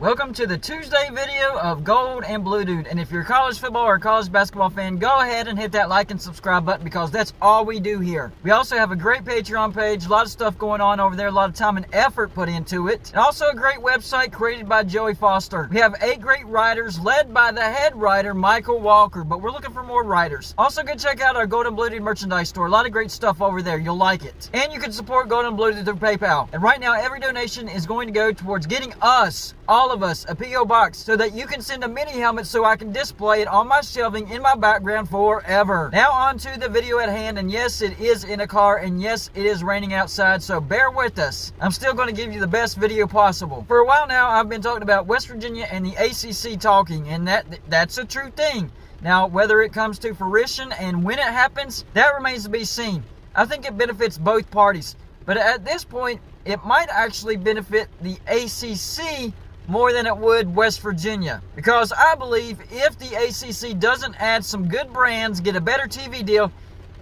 Welcome to the Tuesday video of Gold and Blue Dude. And if you're a college football or a college basketball fan, go ahead and hit that like and subscribe button because that's all we do here. We also have a great Patreon page, a lot of stuff going on over there, a lot of time and effort put into it. And also a great website created by Joey Foster. We have 8 great writers led by the head writer, Michael Walker, but we're looking for more writers. Also go check out our Gold and Blue Dude merchandise store. A lot of great stuff over there. You'll like it. And you can support Gold and Blue Dude through PayPal. And right now, every donation is going to go towards getting us, all of us, a P.O. box so that you can send a mini helmet so I can display it on my shelving in my background forever. Now on to the video at hand, and yes, it is in a car, and yes, it is raining outside, so bear with us. I'm still going to give you the best video possible. For a while now, I've been talking about West Virginia and the ACC talking, and that's a true thing. Now, whether it comes to fruition and when it happens, that remains to be seen. I think it benefits both parties, but at this point, it might actually benefit the ACC more than it would West Virginia. Because I believe if the ACC doesn't add some good brands, get a better TV deal,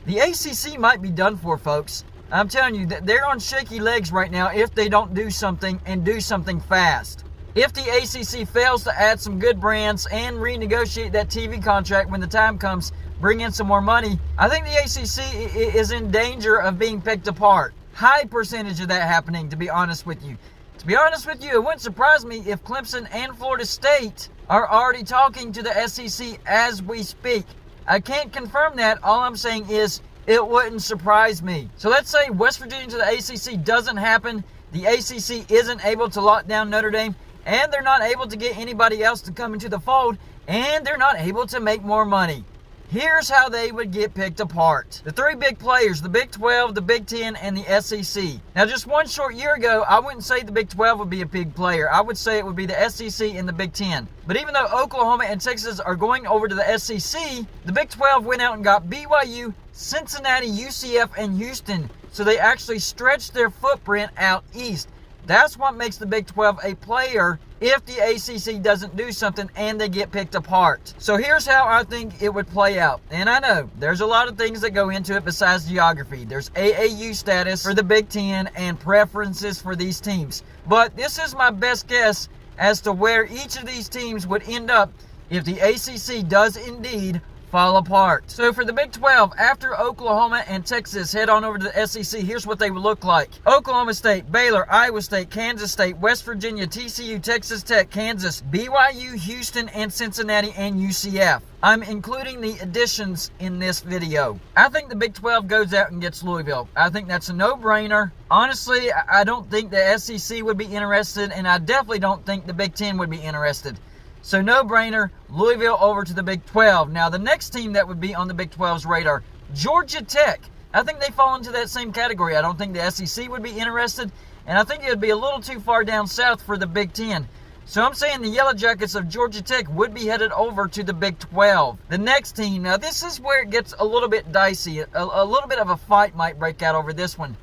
the ACC might be done for, folks. I'm telling you, that they're on shaky legs right now if they don't do something and do something fast. If the ACC fails to add some good brands and renegotiate that TV contract when the time comes, bring in some more money, I think the ACC is in danger of being picked apart. High percentage of that happening, to be honest with you. To be honest with you, it wouldn't surprise me if Clemson and Florida State are already talking to the SEC as we speak. I can't confirm that. All I'm saying is it wouldn't surprise me. So let's say West Virginia to the ACC doesn't happen. The ACC isn't able to lock down Notre Dame, and they're not able to get anybody else to come into the fold, and they're not able to make more money. Here's how they would get picked apart. The 3 big players, the Big 12, the Big 10, and the SEC. Now, just one short year ago, I wouldn't say the Big 12 would be a big player. I would say it would be the SEC and the Big 10. But even though Oklahoma and Texas are going over to the SEC, the Big 12 went out and got BYU, Cincinnati, UCF, and Houston. So they actually stretched their footprint out east. That's what makes the Big 12 a player if the ACC doesn't do something and they get picked apart. So here's how I think it would play out. And I know there's a lot of things that go into it besides geography. There's AAU status for the Big 10 and preferences for these teams. But this is my best guess as to where each of these teams would end up if the ACC does indeed fall apart. So for the Big 12, after Oklahoma and Texas head on over to the SEC, here's what they would look like. Oklahoma State, Baylor, Iowa State, Kansas State, West Virginia, TCU, Texas Tech, Kansas, BYU, Houston, and Cincinnati, and UCF. I'm including the additions in this video. I think the Big 12 goes out and gets Louisville. I think that's a no-brainer. Honestly, I don't think the SEC would be interested, and I definitely don't think the Big 10 would be interested. So no-brainer, Louisville over to the Big 12. Now, the next team that would be on the Big 12's radar, Georgia Tech. I think they fall into that same category. I don't think the SEC would be interested, and I think it would be a little too far down south for the Big 10. So I'm saying the Yellow Jackets of Georgia Tech would be headed over to the Big 12. The next team, now this is where it gets a little bit dicey. A little bit of a fight might break out over this one.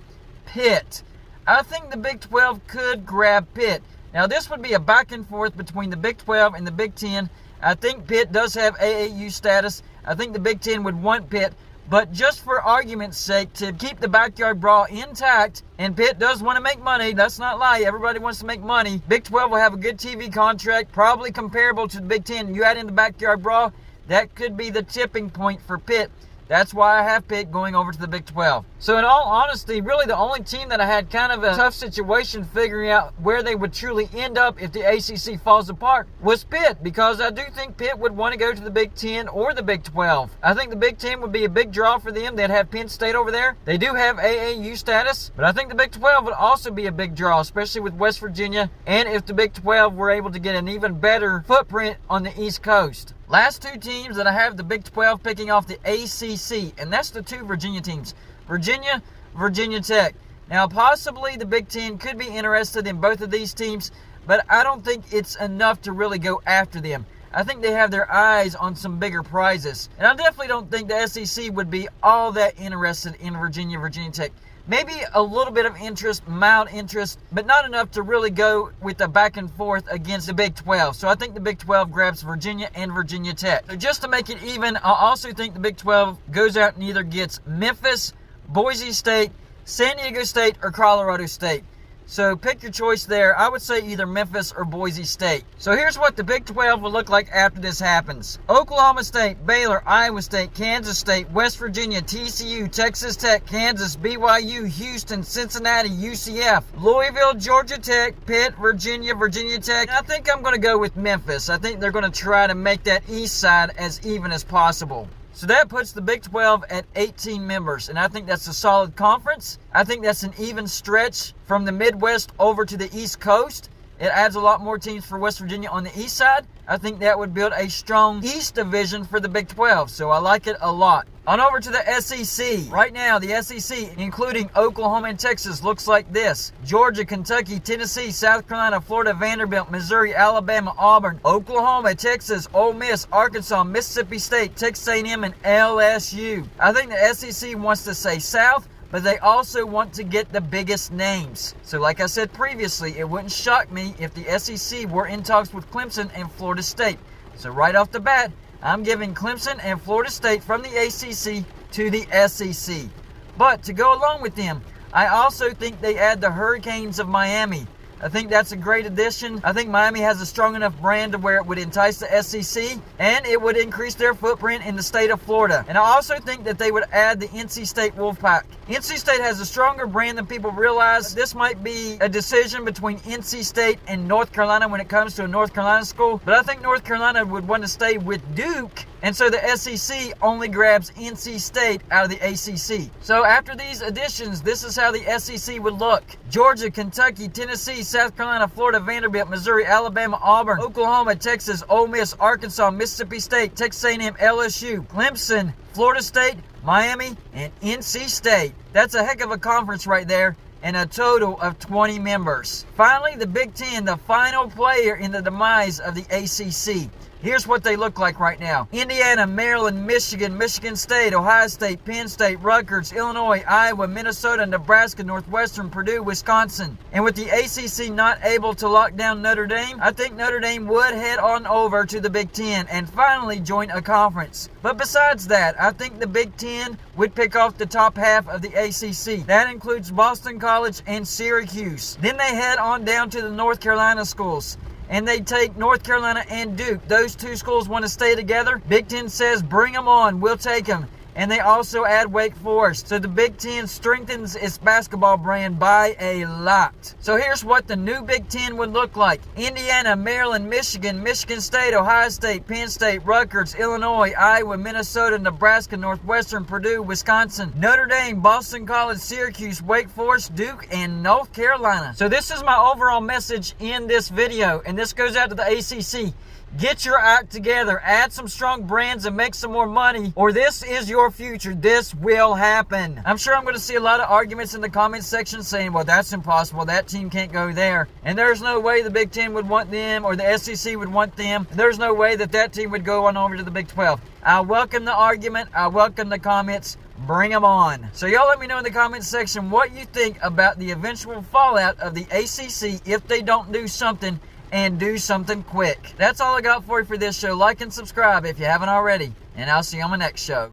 Pitt. I think the Big 12 could grab Pitt. Now, this would be a back and forth between the Big 12 and the Big 10. I think Pitt does have AAU status. I think the Big 10 would want Pitt. But just for argument's sake, to keep the backyard brawl intact, and Pitt does want to make money, let's not lie, everybody wants to make money. Big 12 will have a good TV contract, probably comparable to the Big 10. You add in the backyard brawl, that could be the tipping point for Pitt. That's why I have Pitt going over to the Big 12. So in all honesty, really the only team that I had kind of a tough situation figuring out where they would truly end up if the ACC falls apart was Pitt, because I do think Pitt would want to go to the Big 10 or the Big 12. I think the Big 10 would be a big draw for them. They'd have Penn State over there. They do have AAU status, but I think the Big 12 would also be a big draw, especially with West Virginia, and if the Big 12 were able to get an even better footprint on the East Coast. Last 2 teams that I have the Big 12 picking off the ACC, and that's the 2 Virginia teams. Virginia, Virginia Tech. Now, possibly the Big 10 could be interested in both of these teams, but I don't think it's enough to really go after them. I think they have their eyes on some bigger prizes. And I definitely don't think the SEC would be all that interested in Virginia, Virginia Tech. Maybe a little bit of interest, mild interest, but not enough to really go with the back and forth against the Big 12. So I think the Big 12 grabs Virginia and Virginia Tech. So just to make it even, I also think the Big 12 goes out and either gets Memphis, Boise State, San Diego State, or Colorado State. So pick your choice there. I would say either Memphis or Boise State. So here's what the Big 12 will look like after this happens. Oklahoma State, Baylor, Iowa State, Kansas State, West Virginia, TCU, Texas Tech, Kansas, BYU, Houston, Cincinnati, UCF, Louisville, Georgia Tech, Pitt, Virginia, Virginia Tech. And I think I'm going to go with Memphis. I think they're going to try to make that east side as even as possible. So that puts the Big 12 at 18 members, and I think that's a solid conference. I think that's an even stretch from the Midwest over to the East Coast. It adds a lot more teams for West Virginia on the east side. I think that would build a strong East division for the Big 12, so I like it a lot. On over to the SEC. Right now, the SEC, including Oklahoma and Texas, looks like this. Georgia, Kentucky, Tennessee, South Carolina, Florida, Vanderbilt, Missouri, Alabama, Auburn, Oklahoma, Texas, Ole Miss, Arkansas, Mississippi State, Texas A&M, and LSU. I think the SEC wants to say South, but they also want to get the biggest names. So like I said previously, it wouldn't shock me if the SEC were in talks with Clemson and Florida State. So right off the bat, I'm giving Clemson and Florida State from the ACC to the SEC. But to go along with them, I also think they add the Hurricanes of Miami. I think that's a great addition. I think Miami has a strong enough brand to where it would entice the SEC, and it would increase their footprint in the state of Florida. And I also think that they would add the NC State Wolfpack. NC State has a stronger brand than people realize. This might be a decision between NC State and North Carolina when it comes to a North Carolina school, but I think North Carolina would want to stay with Duke, and so the SEC only grabs NC State out of the ACC. So after these additions, this is how the SEC would look. Georgia, Kentucky, Tennessee, South Carolina, Florida, Vanderbilt, Missouri, Alabama, Auburn, Oklahoma, Texas, Ole Miss, Arkansas, Mississippi State, Texas A&M, LSU, Clemson, Florida State, Miami, and NC State. That's a heck of a conference right there, and a total of 20 members. Finally, the Big Ten, the final player in the demise of the ACC. Here's what they look like right now. Indiana, Maryland, Michigan, Michigan State, Ohio State, Penn State, Rutgers, Illinois, Iowa, Minnesota, Nebraska, Northwestern, Purdue, Wisconsin. And with the ACC not able to lock down Notre Dame, I think Notre Dame would head on over to the Big Ten and finally join a conference. But besides that, I think the Big Ten would pick off the top half of the ACC. That includes Boston College and Syracuse. Then they head on down to the North Carolina schools, and they take North Carolina and Duke. Those two schools want to stay together. Big Ten says, bring them on, we'll take them. And they also add Wake Forest. So the Big Ten strengthens its basketball brand by a lot. So here's what the new Big Ten would look like. Indiana, Maryland, Michigan, Michigan State, Ohio State, Penn State, Rutgers, Illinois, Iowa, Minnesota, Nebraska, Northwestern, Purdue, Wisconsin, Notre Dame, Boston College, Syracuse, Wake Forest, Duke, and North Carolina. So this is my overall message in this video, and this goes out to the ACC. Get your act together, add some strong brands, and make some more money, or this is your future. This will happen. I'm sure I'm going to see a lot of arguments in the comments section saying, well, that's impossible. That team can't go there. And there's no way the Big Ten would want them or the SEC would want them. There's no way that that team would go on over to the Big 12. I welcome the argument. I welcome the comments. Bring them on. So y'all let me know in the comments section what you think about the eventual fallout of the ACC if they don't do something, and do something quick. That's all I got for you for this show. Like and subscribe if you haven't already, and I'll see you on my next show.